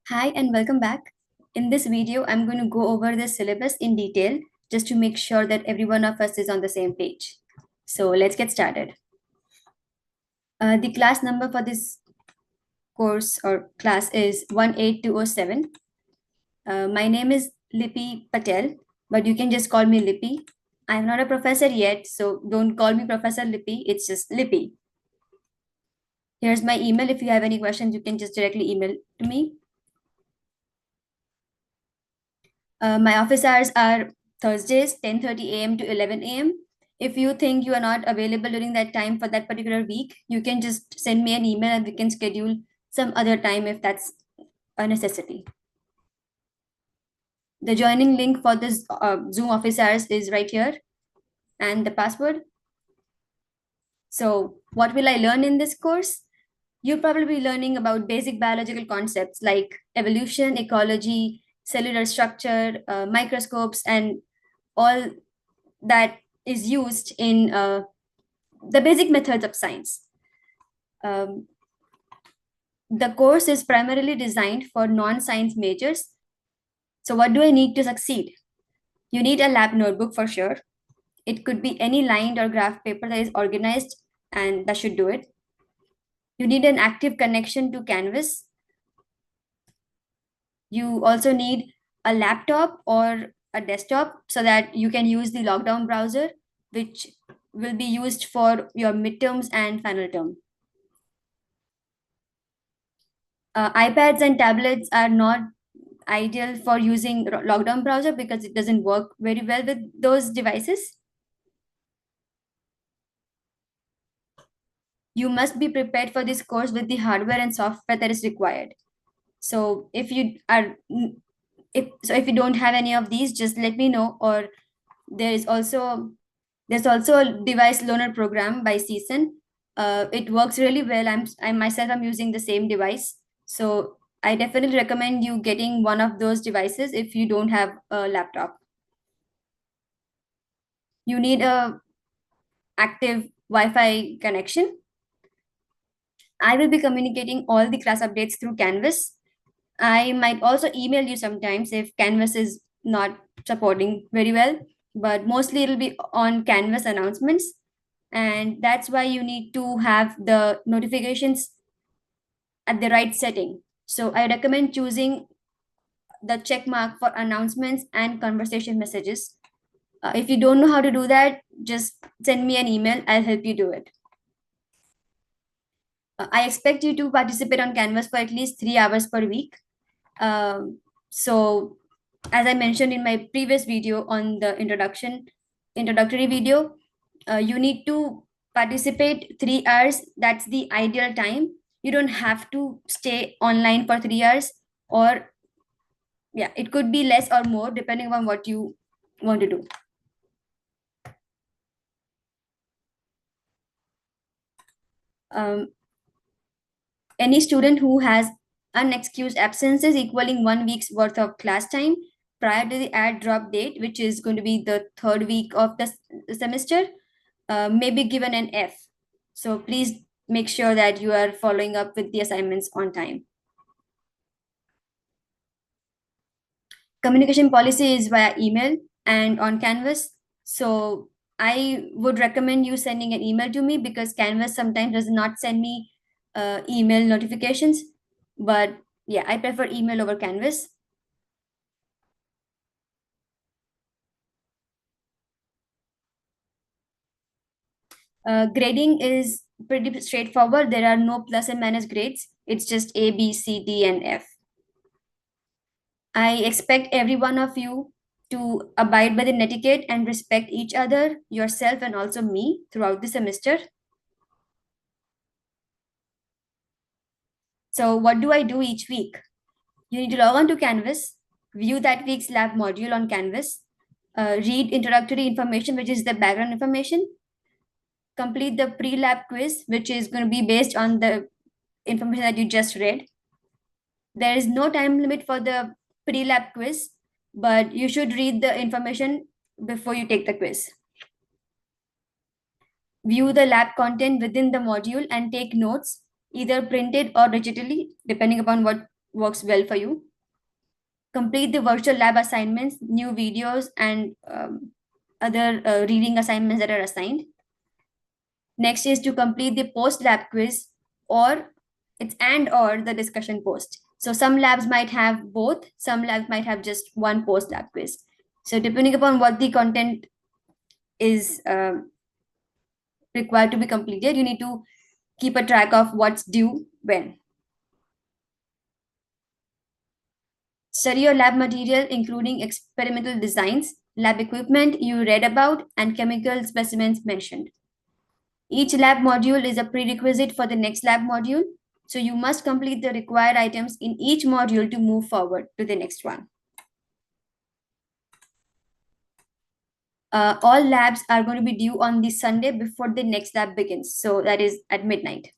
Hi and welcome back. In this video, I'm going to go over the syllabus in detail just to make sure that every one of us is on the same page. So let's get started. The class number for this course or class is 18207. My name is Lipi Patel, but you can just call me Lipi. I'm not a professor yet, so don't call me Professor Lipi. It's just Lipi. Here's my email. If you have any questions, you can just directly email to me. My office hours are Thursdays, 10:30 a.m. to 11 a.m. If you think you are not available during that time for that particular week, you can just send me an email and we can schedule some other time if that's a necessity. The joining link for this Zoom office hours is right here and the password. So, what will I learn in this course? You'll probably be learning about basic biological concepts like evolution, ecology, cellular structure, microscopes, and all that is used in the basic methods of science. Um, the course is primarily designed for non-science majors. So what do I need to succeed? You need a lab notebook for sure. It could be any lined or graph paper that is organized, and that should do it. You need an active connection to Canvas. You also need a laptop or a desktop so that you can use the lockdown browser, which will be used for your midterms and final term. iPads and tablets are not ideal for using lockdown browser because it doesn't work very well with those devices. You must be prepared for this course with the hardware and software that is required. So if you don't have any of these, just let me know. Or there is also there's also a device loaner program by CSUN. It works really well. I myself am using the same device, so I definitely recommend you getting one of those devices if you don't have a laptop. You need a active Wi-Fi connection. I will be communicating all the class updates through Canvas. I might also email you sometimes if Canvas is not supporting very well, but mostly it'll be on Canvas announcements. And that's why you need to have the notifications at the right setting. So I recommend choosing the check mark for announcements and conversation messages. If you don't know how to do that, just send me an email. I'll help you do it. I expect you to participate on Canvas for at least 3 hours per week. So, as I mentioned in my previous video on the introductory video, you need to participate 3 hours. That's the ideal time. You don't have to stay online for 3 hours, or yeah, it could be less or more depending on what you want to do. Um, any student who has unexcused absences equaling 1 week's worth of class time prior to the add drop date, which is going to be the third week of the semester, may be given an F. So please make sure that you are following up with the assignments on time. Communication policy is via email and on Canvas. So I would recommend you sending an email to me because Canvas sometimes does not send me email notifications. But yeah, I prefer email over Canvas. Grading is pretty straightforward. There are no plus and minus grades. It's just A, B, C, D, and F. I expect every one of you to abide by the netiquette and respect each other, yourself, and also me throughout the semester. So, what do I do each week? You need to log on to Canvas, view that week's lab module on Canvas, read introductory information, which is the background information, complete the pre lab quiz, which is going to be based on the information that you just read. There is no time limit for the pre lab quiz, but you should read the information before you take the quiz. View the lab content within the module and take notes, either printed or digitally, depending upon what works well for you. Complete the virtual lab assignments, new videos, and other reading assignments that are assigned. Next is to complete the post lab quiz, or it's and or the discussion post. So some labs might have both, some labs might have just one post lab quiz. So depending upon what the content is required to be completed, you need to keep a track of what's due when. Study your lab material, including experimental designs, lab equipment you read about, and chemical specimens mentioned. Each lab module is a prerequisite for the next lab module, so you must complete the required items in each module to move forward to the next one. All labs are going to be due on the Sunday before the next lab begins, so that is at midnight.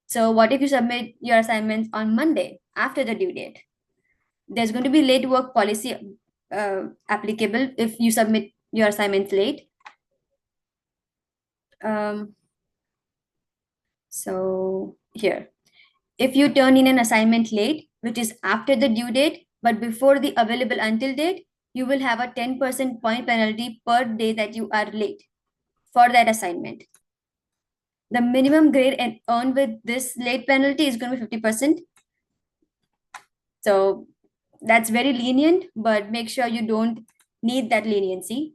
So what if you submit your assignments on Monday after the due date? There's going to be late work policy applicable if you submit your assignments late. So here, if you turn in an assignment late, which is after the due date, but before the available until date, you will have a 10% point penalty per day that you are late for that assignment. The minimum grade earned with this late penalty is going to be 50%. So that's very lenient, but make sure you don't need that leniency.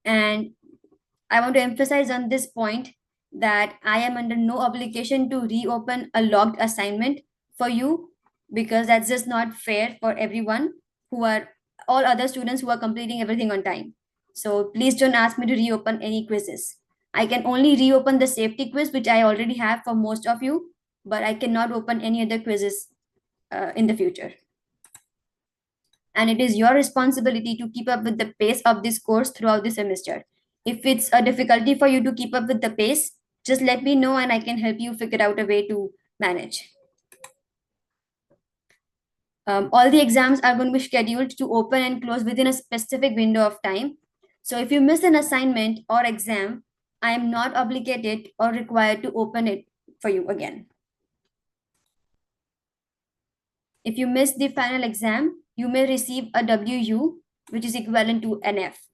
And I want to emphasize on this point that I am under no obligation to reopen a logged assignment for you, because that's just not fair for everyone who are all other students who are completing everything on time. So please don't ask me to reopen any quizzes. I can only reopen the safety quiz, which I already have for most of you, but I cannot open any other quizzes in the future. And it is your responsibility to keep up with the pace of this course throughout the semester. If it's a difficulty for you to keep up with the pace, just let me know and I can help you figure out a way to manage. All the exams are going to be scheduled to open and close within a specific window of time. So if you miss an assignment or exam, I am not obligated or required to open it for you again. If you miss the final exam, you may receive a WU, which is equivalent to an F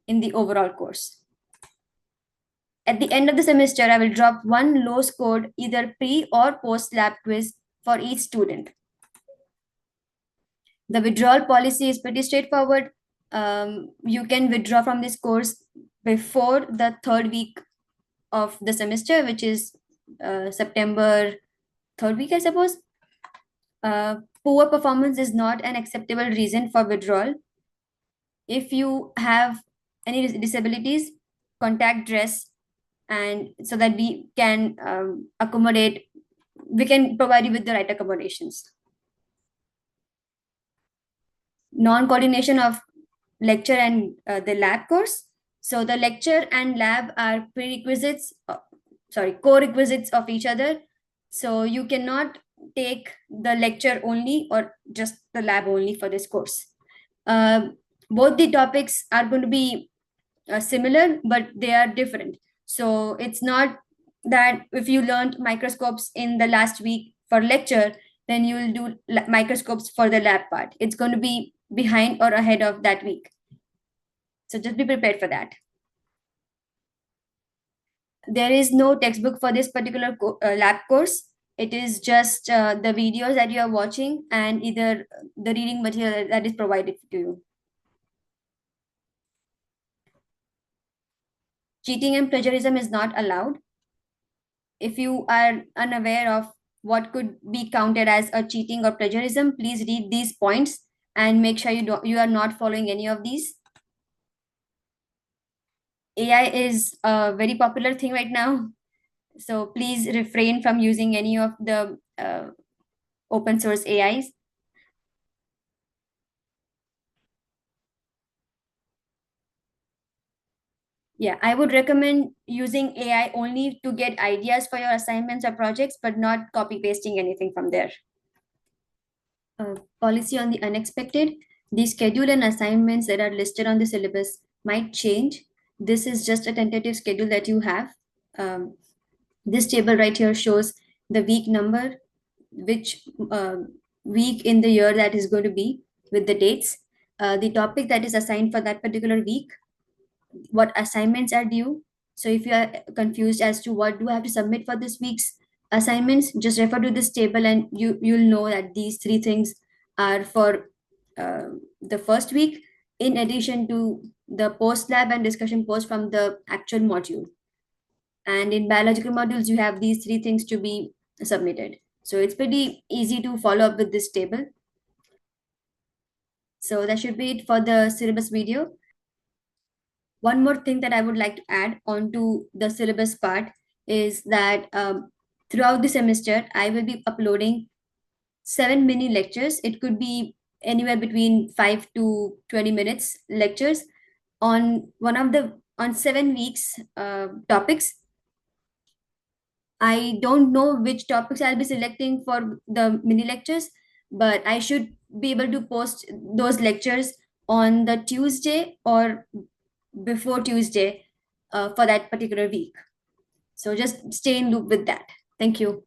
in the overall course. At the end of the semester, I will drop one low scored either pre or post lab quiz for each student. The withdrawal policy is pretty straightforward. You can withdraw from this course before the third week of the semester, which is September third week, I suppose. Poor performance is not an acceptable reason for withdrawal. If you have any disabilities, contact DRESS, and so that we can we can provide you with the right accommodations. Non-coordination of lecture and the lab course. So the lecture and lab are co-requisites of each other. So you cannot take the lecture only or just the lab only for this course. Both the topics are going to be similar, but they are different. So it's not that if you learned microscopes in the last week for lecture, then you will do microscopes for the lab part. It's going to be behind or ahead of that week. So just be prepared for that. There is no textbook for this particular lab course. It is just the videos that you are watching and either the reading material that is provided to you. Cheating and plagiarism is not allowed. If you are unaware of what could be counted as a cheating or plagiarism, please read these points and make sure you are not following any of these. AI is a very popular thing right now, so please refrain from using any of the open source AIs. Yeah, I would recommend using AI only to get ideas for your assignments or projects, but not copy pasting anything from there. Policy on the unexpected. The schedule and assignments that are listed on the syllabus might change. This is just a tentative schedule that you have. This table right here shows the week number, which week in the year that is going to be, with the dates, the topic that is assigned for that particular week, what assignments are due. So if you are confused as to what do I have to submit for this week's assignments, just refer to this table and you'll know that these three things are for the first week, in addition to the post lab and discussion post from the actual module. And in biological modules, you have these three things to be submitted. So it's pretty easy to follow up with this table. So that should be it for the syllabus video. One more thing that I would like to add on to the syllabus part is that throughout the semester, I will be uploading 7 mini lectures. It could be anywhere between 5 to 20 minutes lectures on one of the on 7 weeks topics. I don't know which topics I'll be selecting for the mini lectures, but I should be able to post those lectures on the Tuesday or before Tuesday for that particular week. So just stay in loop with that. Thank you.